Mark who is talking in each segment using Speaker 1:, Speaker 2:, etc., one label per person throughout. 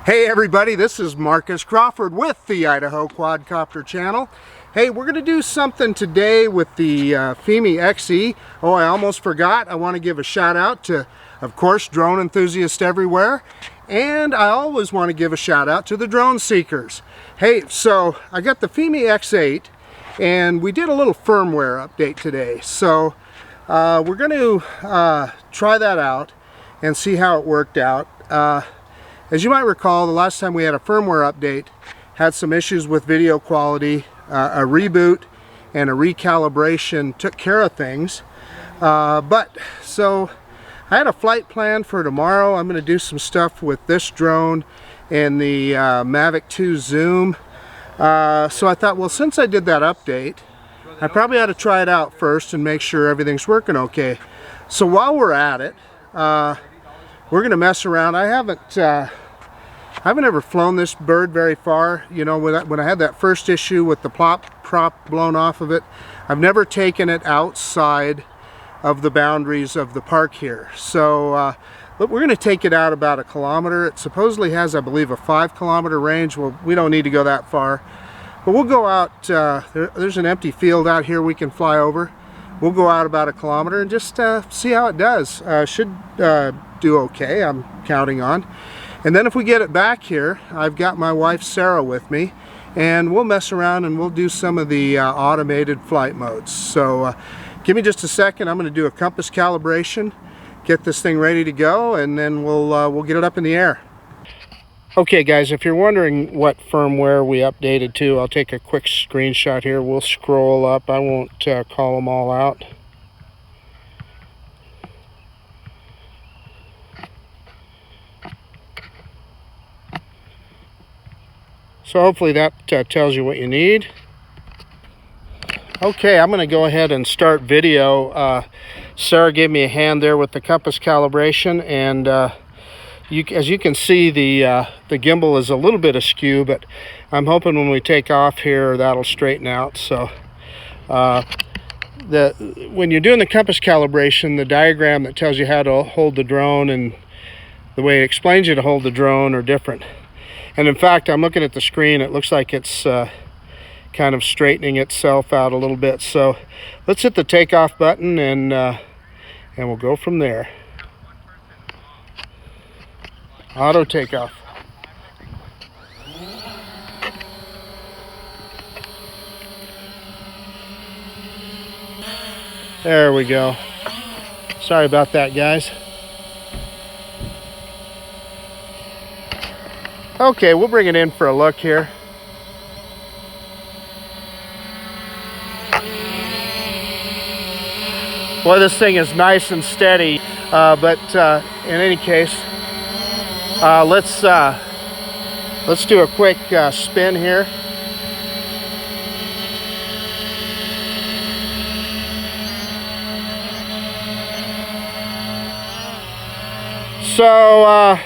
Speaker 1: Hey everybody, this is Marcus Crawford with the Idaho Quadcopter channel. Hey, we're going to do something today with the Fimi XE. Oh, I almost forgot. I want to give a shout out to, of course, drone enthusiasts everywhere. And I always want to give a shout out to the drone seekers. Hey, so I got the Fimi X8 and we did a little firmware update today. So we're going to try that out and see how it worked out. As you might recall, the last time we had a firmware update had some issues with video quality. A reboot and a recalibration took care of things. So I had a flight plan for tomorrow. I'm going to do some stuff with this drone and the Mavic 2 Zoom. So I thought, well, since I did that update, I probably ought to try it out first and make sure everything's working okay. So while we're at it, we're going to mess around. I haven't ever flown this bird very far. You know, when I had that first issue with the prop blown off of it, I've never taken it outside of the boundaries of the park here. So we're going to take it out about 1 kilometer. It supposedly has, I believe, a 5-kilometer range. Well, we don't need to go that far. But we'll go out, there's an empty field out here we can fly over. We'll go out about 1 kilometer and just see how it does. Should do okay, I'm counting on. And then if we get it back here, I've got my wife Sarah with me, and we'll mess around and we'll do some of the automated flight modes. So give me just a second. I'm going to do a compass calibration, get this thing ready to go, and then we'll get it up in the air. Okay guys, if you're wondering what firmware we updated to, I'll take a quick screenshot here. We'll scroll up. I won't call them all out. So hopefully that tells you what you need. Okay, I'm going to go ahead and start video. Sarah gave me a hand there with the compass calibration, and as you can see, the gimbal is a little bit askew, but I'm hoping when we take off here that'll straighten out. So when you're doing the compass calibration, the diagram that tells you how to hold the drone and the way it explains you to hold the drone are different. And in fact, I'm looking at the screen, it looks like it's kind of straightening itself out a little bit. So let's hit the takeoff button and we'll go from there. Auto takeoff. There we go. Sorry about that, guys. Okay, we'll bring it in for a look here. Boy, this thing is nice and steady, but in any case, let's do a quick spin here. So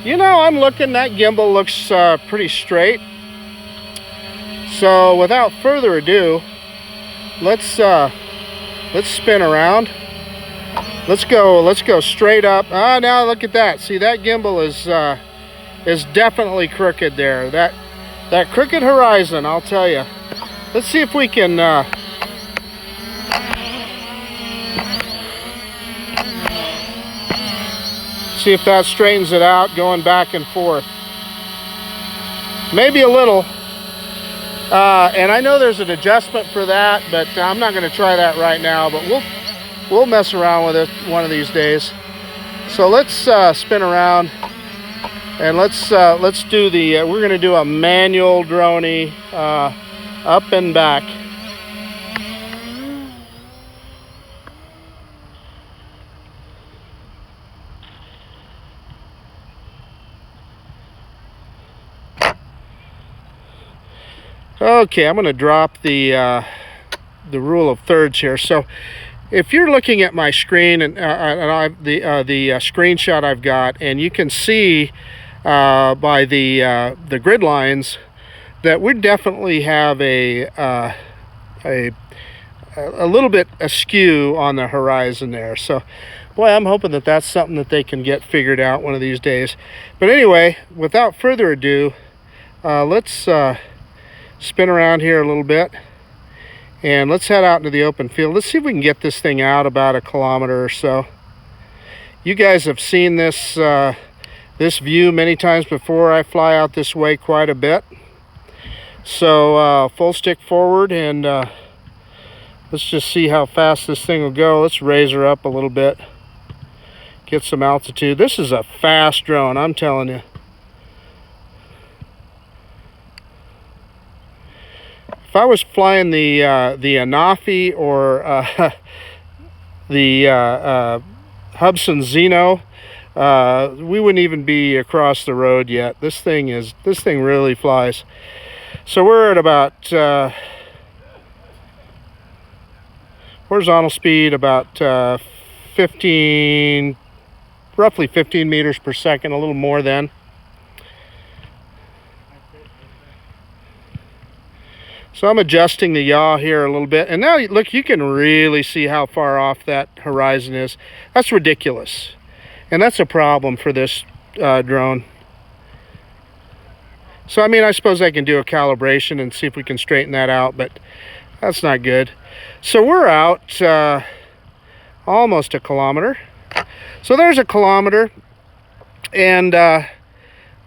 Speaker 1: you know, I'm looking, that gimbal looks pretty straight. So without further ado, let's spin around. Let's go straight up. Ah, now look at that. See, that gimbal is definitely crooked there. That crooked horizon, I'll tell you. Let's see if we can see if that straightens it out going back and forth. Maybe a little. And I know there's an adjustment for that, but I'm not going to try that right now, but we'll mess around with it one of these days. So let's spin around and let's do the we're going to do a manual droney up and back. Okay, I'm going to drop the rule of thirds here. So if you're looking at my screen and the screenshot I've got, and you can see by the grid lines that we definitely have a a little bit askew on the horizon there. So, boy, I'm hoping that that's something that they can get figured out one of these days. But anyway, without further ado, let's spin around here a little bit. And let's head out into the open field. Let's see if we can get this thing out about 1 kilometer or so. You guys have seen this this view many times before. I fly out this way quite a bit. So full stick forward, and let's just see how fast this thing will go. Let's raise her up a little bit. Get some altitude. This is a fast drone, I'm telling you. If I was flying the Anafi or the Hubsan Zeno, we wouldn't even be across the road yet. This thing really flies. So we're at about horizontal speed about roughly 15 meters per second, a little more than. So I'm adjusting the yaw here a little bit. And now, look, you can really see how far off that horizon is. That's ridiculous. And that's a problem for this drone. So, I mean, I suppose I can do a calibration and see if we can straighten that out, but that's not good. So we're out almost 1 kilometer. So there's 1 kilometer. And,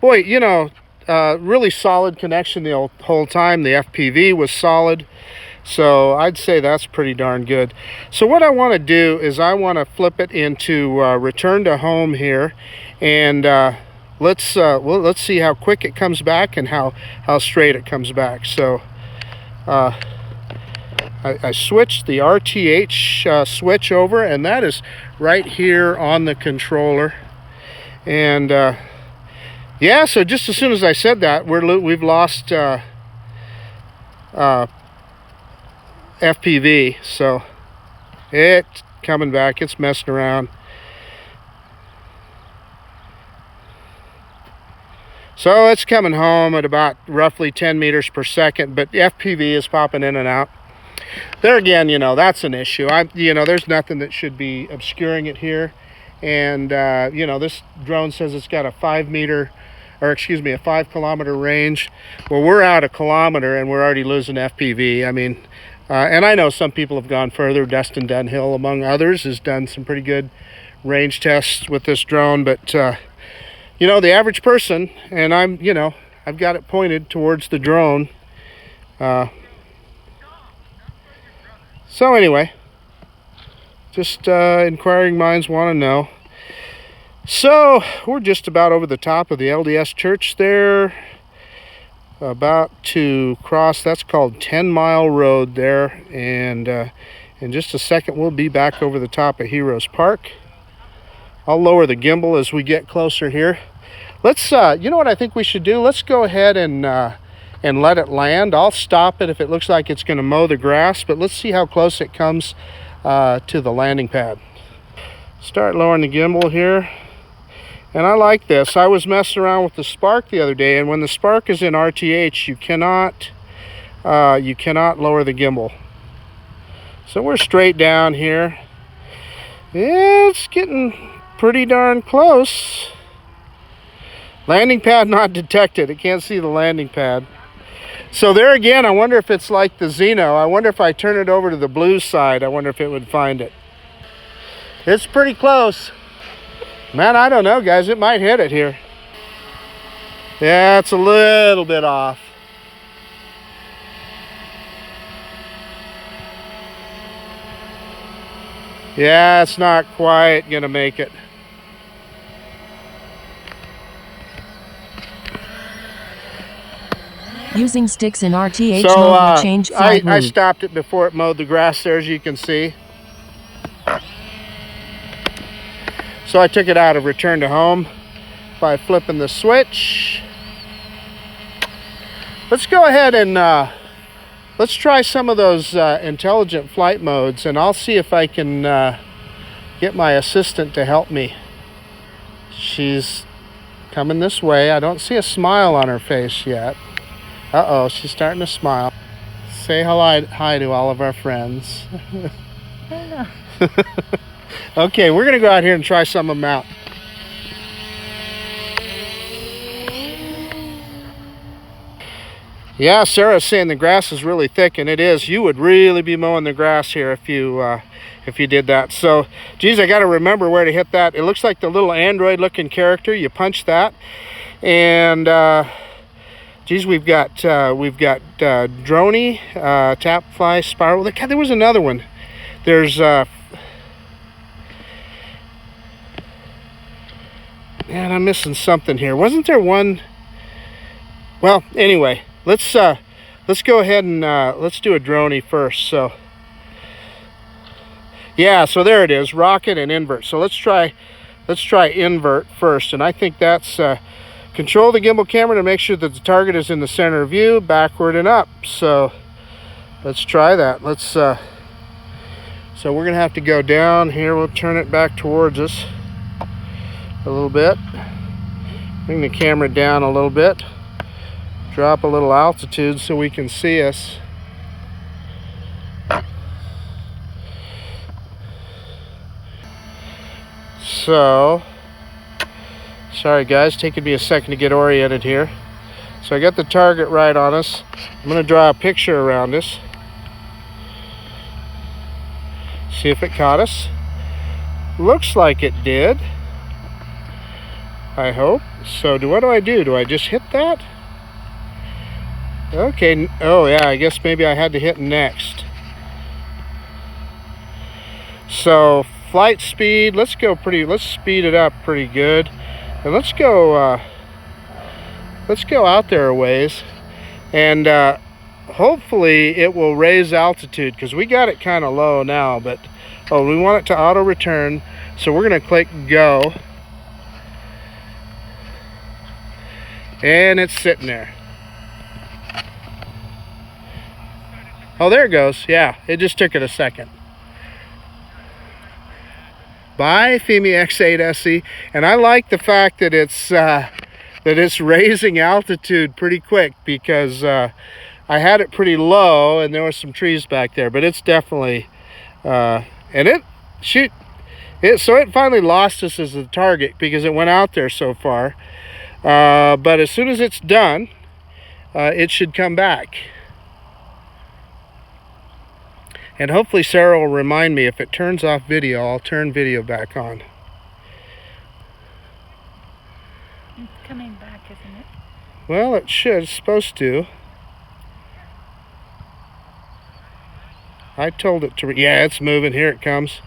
Speaker 1: boy, you know, really solid connection the whole time. The FPV was solid, so I'd say that's pretty darn good. So what I want to do is I want to flip it into return to home here, and let's see how quick it comes back and how straight it comes back. So I switched the RTH switch over, and that is right here on the controller. And yeah, so just as soon as I said that, we've lost FPV. So it's coming back. It's messing around. So it's coming home at about roughly 10 meters per second, but FPV is popping in and out. There again, you know, that's an issue. You know, there's nothing that should be obscuring it here. And, you know, this drone says it's got a 5 kilometer range. Well, we're out 1 kilometer and we're already losing FPV. I mean, and I know some people have gone further. Dustin Dunhill, among others, has done some pretty good range tests with this drone. But, you know, the average person, and you know, I've got it pointed towards the drone. So anyway, just inquiring minds want to know. So we're just about over the top of the LDS church there, about to cross. That's called 10 Mile Road there, and in just a second we'll be back over the top of Heroes Park. I'll lower the gimbal as we get closer here. Let's you know what I think we should do? Let's go ahead and let it land. I'll stop it if it looks like it's going to mow the grass, but let's see how close it comes to the landing pad. Start lowering the gimbal here. And I like this. I was messing around with the Spark the other day, and when the Spark is in RTH, you cannot lower the gimbal. So we're straight down here. Yeah, it's getting pretty darn close. Landing pad not detected. It can't see the landing pad. So there again, I wonder if it's like the Zeno. I wonder if I turn it over to the blue side, I wonder if it would find it. It's pretty close. Man, I don't know, guys. It might hit it here. Yeah, it's a little bit off. Yeah, it's not quite gonna make it.
Speaker 2: Using sticks in RTH mode will change flight
Speaker 1: I stopped it before it mowed the grass there, as you can see. So I took it out of return to home by flipping the switch. Let's go ahead and let's try some of those intelligent flight modes, and I'll see if I can get my assistant to help me. She's coming this way. I don't see a smile on her face yet. Uh-oh, she's starting to smile. Say hi to all of our friends.
Speaker 3: I don't know.
Speaker 1: Okay, we're gonna go out here and try some of them out. Yeah, Sarah's saying the grass is really thick, and it is. You would really be mowing the grass here if you did that. So, geez, I got to remember where to hit that. It looks like the little Android-looking character. You punch that, and geez, we've got Droney, Tap Fly, Spiral. There was another one. There's man, I'm missing something here. Wasn't there one? Well, anyway. Let's go ahead and let's do a Droney first. So yeah, so there it is, rocket and invert. So let's try invert first, and I think that's control the gimbal camera to make sure that the target is in the center of view, backward and up. So let's try that. So we're gonna have to go down here. We'll turn it back towards us a little bit, bring the camera down a little bit, drop a little altitude so we can see us. So, sorry guys, taking me a second to get oriented here. So I got the target right on us. I'm going to draw a picture around us. See if it caught us. Looks like it did. I hope. So what do I do? Do I just hit that? Okay, oh yeah, I guess maybe I had to hit next. So flight speed, let's speed it up pretty good. And let's go out there a ways. And hopefully it will raise altitude, because we got it kind of low now, but we want it to auto return. So we're gonna click go. And it's sitting there. Oh, there it goes. Yeah, it just took it a second. By Fimi X8 SE, and I like the fact that it's raising altitude pretty quick, because I had it pretty low and there were some trees back there, but it's definitely so it finally lost us as a target because it went out there so far. But as soon as it's done, it should come back. And hopefully Sarah will remind me, if it turns off video, I'll turn video back on.
Speaker 3: It's coming back, isn't it?
Speaker 1: Well, it should. It's supposed to. I told it to. Yeah, it's moving. Here it comes.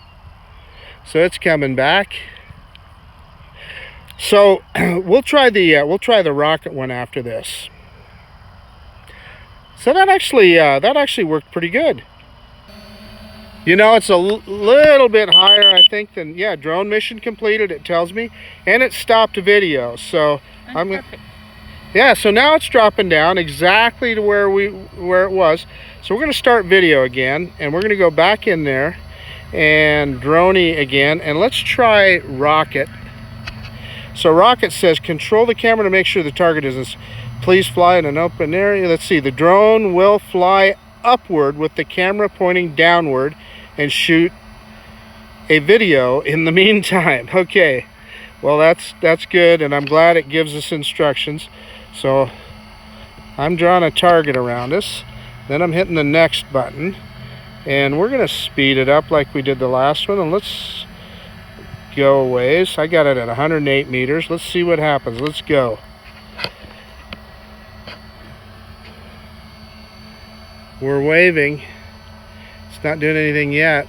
Speaker 1: So it's coming back. So we'll try the rocket one after this. So that actually worked pretty good. You know, it's a little bit higher, I think, than, yeah, drone mission completed, it tells me, and it stopped video. So yeah, so now it's dropping down exactly to where it was. So we're going to start video again, and we're going to go back in there and Droney again, and let's try rocket. So rocket says control the camera to make sure the target is, please fly in an open area. Let's see, the drone will fly upward with the camera pointing downward and shoot a video in the meantime. Okay, well that's good, and I'm glad it gives us instructions. So I'm drawing a target around us, then I'm hitting the next button, and we're gonna speed it up like we did the last one, and let's go a ways. I got it at 108 meters. Let's see what happens. Let's go. We're waving. It's not doing anything yet.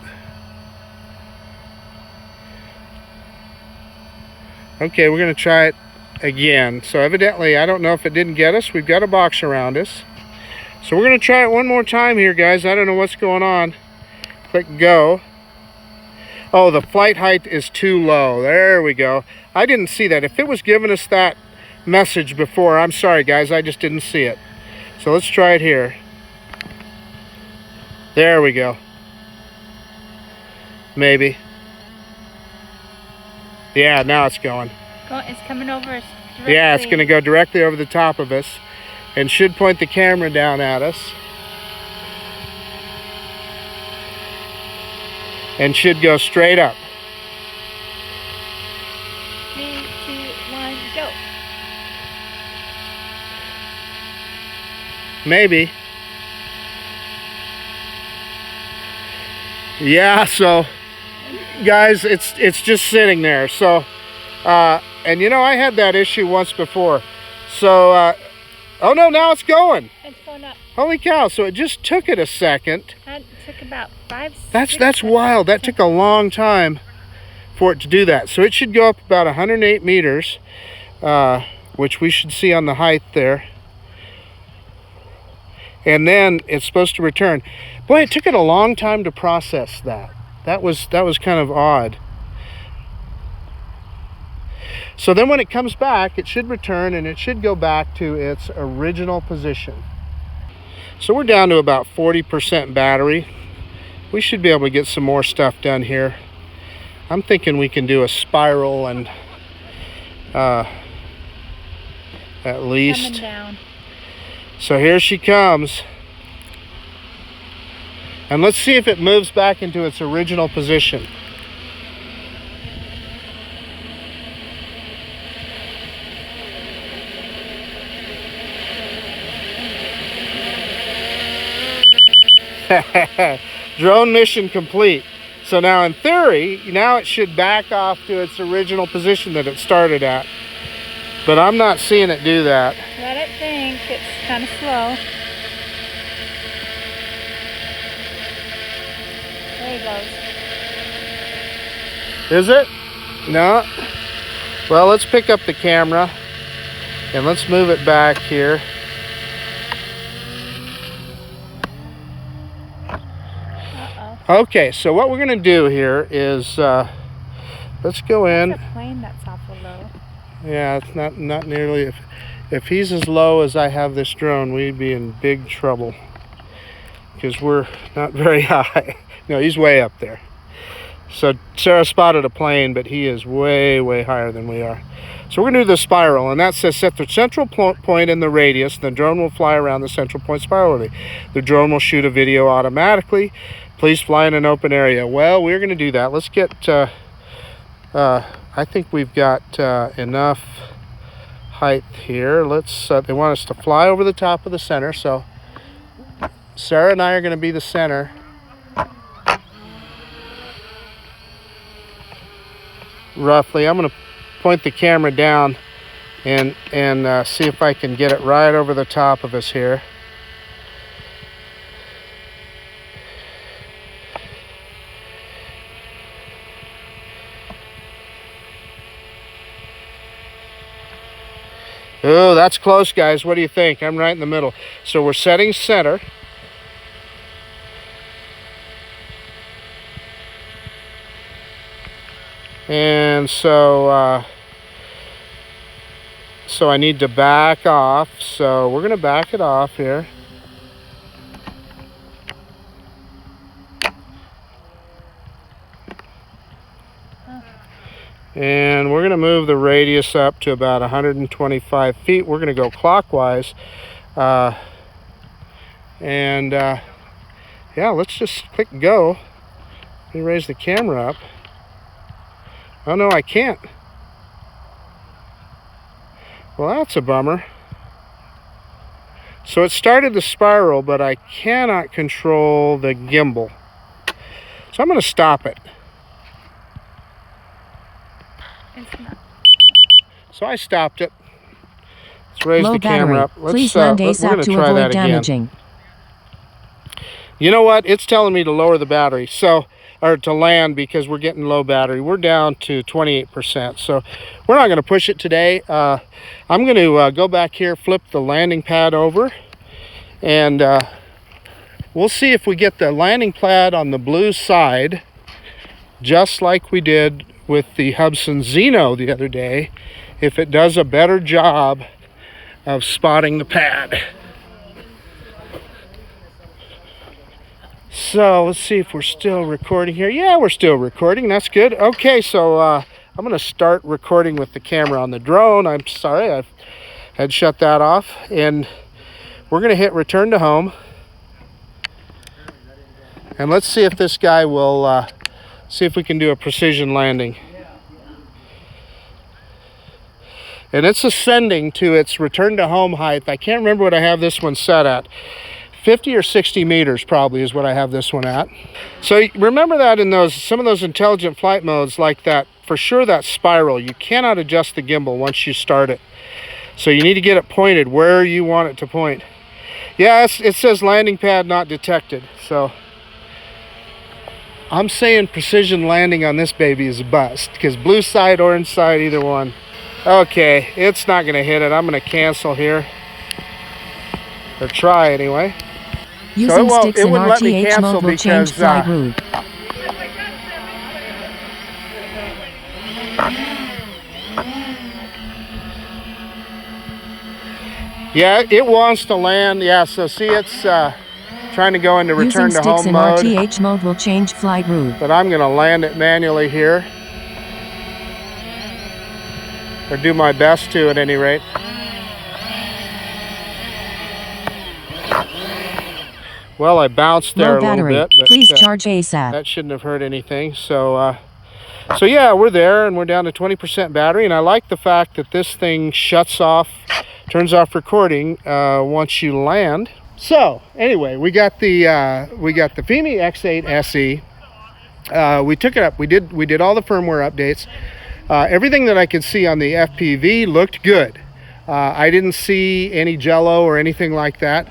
Speaker 1: Okay, we're going to try it again. So evidently, I don't know if it didn't get us. We've got a box around us. So we're going to try it one more time here, guys. I don't know what's going on. Click go. Oh, the flight height is too low. There we go. I didn't see that. If it was giving us that message before, I'm sorry, guys. I just didn't see it. So let's try it here. There we go. Maybe. Yeah, now it's going.
Speaker 3: It's coming over us directly.
Speaker 1: Yeah, it's going to go directly over the top of us and should point the camera down at us. and should go straight up.
Speaker 3: 3, 2, 1, go.
Speaker 1: Maybe. Yeah, so guys, it's just sitting there. So and you know, I had that issue once before. So oh no, now it's going.
Speaker 3: It's going up.
Speaker 1: Holy cow, so it just took it a second.
Speaker 3: That took about 5, 6
Speaker 1: That's
Speaker 3: seconds.
Speaker 1: wild. That took a long time for it to do that. So it should go up about 108 meters, which we should see on the height there. And then it's supposed to return. Boy, it took it a long time to process that. That was kind of odd. So then when it comes back, it should return and it should go back to its original position. So we're down to about 40% battery. We should be able to get some more stuff done here. I'm thinking we can do a spiral and at least.
Speaker 3: Coming down.
Speaker 1: So here she comes. And let's see if it moves back into its original position. Drone mission complete. So now in theory, now it should back off to its original position that it started at. But I'm not seeing it do that.
Speaker 3: Let it think. It's kind of slow. There he goes.
Speaker 1: Is it? No. Well, let's pick up the camera and let's move it back here. Okay, so what we're going to do here is let's go in.
Speaker 3: That's a plane that's awful low.
Speaker 1: Yeah, it's not nearly. If he's as low as I have this drone, we'd be in big trouble because we're not very high. No, he's way up there. So Sarah spotted a plane, but he is way, way higher than we are. So we're going to do the spiral, and that says set the central point in the radius. The drone will fly around the central point spirally. The drone will shoot a video automatically. Please fly in an open area. Well, we're going to do that. Let's get, I think we've got enough height here. Let's, they want us to fly over the top of the center. So Sarah and I are going to be the center. Roughly. I'm going to point the camera down and see if I can get it right over the top of us here. Oh, that's close, guys. What do you think? I'm right in the middle. So we're setting center. And so, so I need to back off. So we're going to back it off here. And we're going to move the radius up to about 125 feet. We're going to go clockwise. Yeah, let's just click go. Let me raise the camera up. Oh no, I can't. Well, that's a bummer. So it started the spiral, but I cannot control the gimbal. So I'm going to stop it. So I stopped it. Let's raise the camera up.
Speaker 2: Please land ASAP to avoid damaging.
Speaker 1: You know what? It's telling me to lower the battery, so or to land because we're getting low battery. We're down to 28%, so we're not going to push it today. I'm going to go back here, flip the landing pad over, and we'll see if we get the landing pad on the blue side, just like we did with the Hubsan Xeno the other day, if it does a better job of spotting the pad. So let's see if we're still recording here. Yeah, we're still recording. That's good. Okay, so I'm going to start recording with the camera on the drone. I'm sorry, I had shut that off. And we're going to hit return to home. And let's see if this guy will See if we can do a precision landing. And it's ascending to its return to home height. I can't remember what I have this one set at. 50 or 60 meters probably is what I have this one at. So remember that in some of those intelligent flight modes like that, for sure that spiral, you cannot adjust the gimbal once you start it. So you need to get it pointed where you want it to point. Yeah, it says landing pad not detected. So I'm saying precision landing on this baby is a bust, because blue side, orange side, either one. Okay, it's not gonna hit it. I'm gonna cancel here. Or try anyway.
Speaker 2: Using sticks in RTH mode will change flight route.
Speaker 1: Yeah, it wants to land. Yeah, so see, it's trying to go into return to home mode.
Speaker 2: Using sticks in RTH mode will change flight route.
Speaker 1: But I'm gonna land it manually here. Or do my best to, at any rate. Well, I bounced there a little bit, but
Speaker 2: please charge ASAP.
Speaker 1: That shouldn't have hurt anything. So yeah, we're there, and we're down to 20% battery. And I like the fact that this thing shuts off, turns off recording once you land. So anyway, we got the Fimi X8 SE. We took it up. We did all the firmware updates. Everything that I could see on the FPV looked good. I didn't see any jello or anything like that.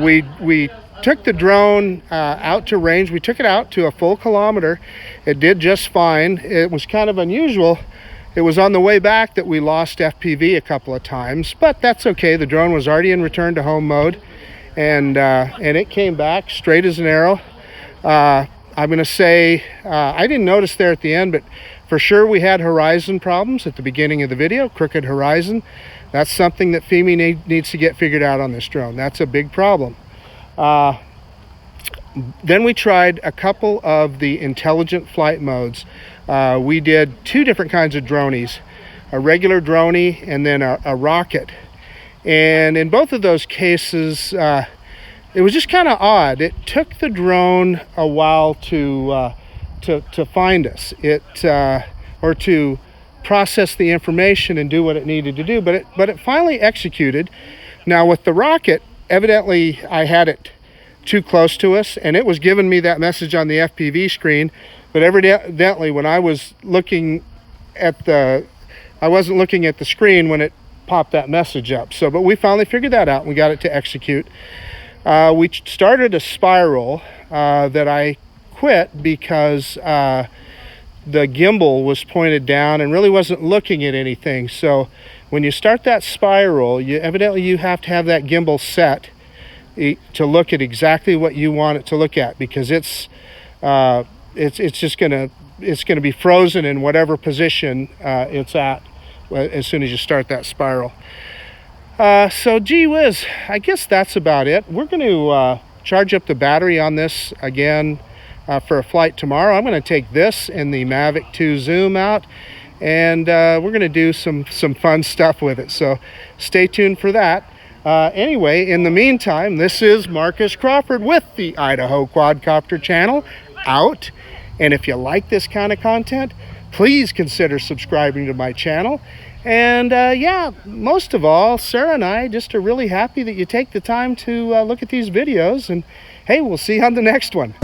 Speaker 1: We took the drone out to range. We took it out to a full kilometer. It did just fine. It was kind of unusual. It was on the way back that we lost FPV a couple of times, but that's okay. The drone was already in return to home mode, and it came back straight as an arrow. I'm gonna say, I didn't notice there at the end, but for sure we had horizon problems at the beginning of the video, crooked horizon. That's something that Fimi needs to get figured out on this drone. That's a big problem. Then we tried a couple of the intelligent flight modes. We did two different kinds of dronies, a regular droney and then a rocket. And in both of those cases, it was just kind of odd. It took the drone a while to find us, or to process the information and do what it needed to do, but it finally executed. Now with the rocket, evidently I had it too close to us, and it was giving me that message on the FPV screen, but evidently when I was looking at I wasn't looking at the screen when it popped that message up. So, but we finally figured that out and we got it to execute. We started a spiral that I quit because the gimbal was pointed down and really wasn't looking at anything. So when you start that spiral, you have to have that gimbal set to look at exactly what you want it to look at, because it's just gonna be frozen in whatever position it's at as soon as you start that spiral. So gee whiz, I guess that's about it. We're going to charge up the battery on this again for a flight tomorrow. I'm going to take this and the Mavic 2 Zoom out, and we're going to do some fun stuff with it. So stay tuned for that. Anyway, in the meantime, this is Marcus Crawford with the Idaho Quadcopter channel out. And if you like this kind of content, please consider subscribing to my channel. And yeah, most of all, Sarah and I just are really happy that you take the time to look at these videos. And hey, we'll see you on the next one.